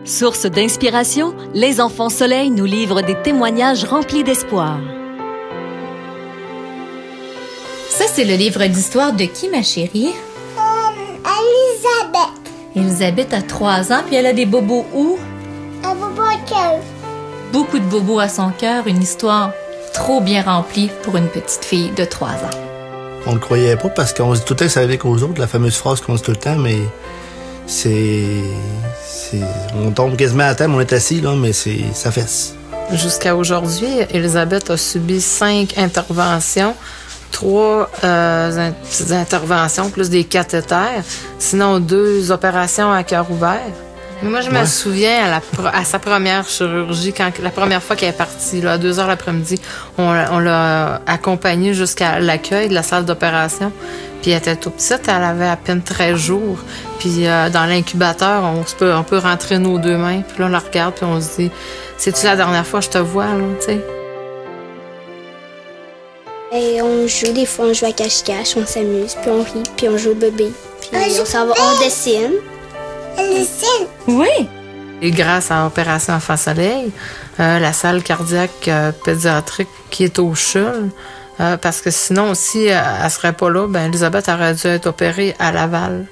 Source d'inspiration, les enfants soleil nous livrent des témoignages remplis d'espoir. Ça, c'est le livre d'histoire de qui, ma chérie? Elisabeth. Elisabeth a 3 ans, puis elle a des bobos où? Un bobo au cœur. Beaucoup de bobos à son cœur, une histoire trop bien remplie pour une petite fille de 3 ans. On le croyait pas parce qu'on se dit tout le temps que ça allait qu'aux autres, la fameuse phrase qu'on dit tout le temps, mais on tombe quasiment à terre, on est assis, là, mais ça fesse. Jusqu'à aujourd'hui, Elisabeth a subi 5 interventions, 3 petites interventions, plus des cathéters, sinon 2 opérations à cœur ouvert. Mais moi, je me souviens à sa première chirurgie, la première fois qu'elle est partie, là, à 2h l'après-midi, on l'a accompagnée jusqu'à l'accueil de la salle d'opération. Puis elle était toute petite, elle avait à peine 13 jours. Puis dans l'incubateur, on peut rentrer nos 2 mains. Puis là, on la regarde, puis on se dit, c'est-tu la dernière fois que je te vois, là, tu sais? Et on joue, des fois, on joue à cache-cache, on s'amuse, puis on rit, puis on joue au bébé. Puis on dessine. On dessine? Oui! Et grâce à Opération Enfant Soleil, la salle cardiaque pédiatrique qui est au CHUL, parce que sinon, si elle serait pas là, ben Elisabeth aurait dû être opérée à Laval,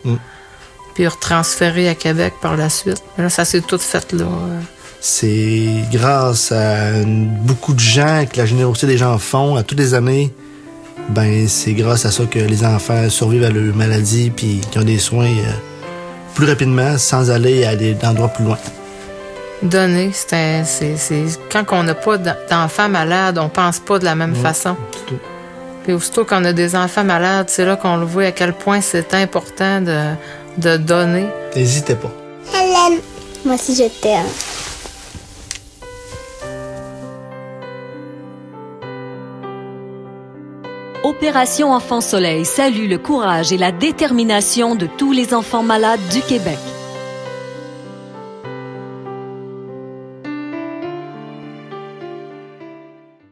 puis retransférée à Québec par la suite. Mais là, ça s'est tout fait là. C'est grâce à beaucoup de gens, que la générosité des gens font, à toutes les années, ben c'est grâce à ça que les enfants survivent à leur maladie puis qu'ils ont des soins plus rapidement sans aller à des endroits plus loin. Donner, c'est quand on n'a pas d'enfants malades, on pense pas de la même façon. Tout. Puis aussitôt qu'on a des enfants malades, c'est là qu'on le voit à quel point c'est important de donner. N'hésitez pas. Hélène. Moi aussi, je t'aime. Opération Enfant Soleil salue le courage et la détermination de tous les enfants malades du Québec.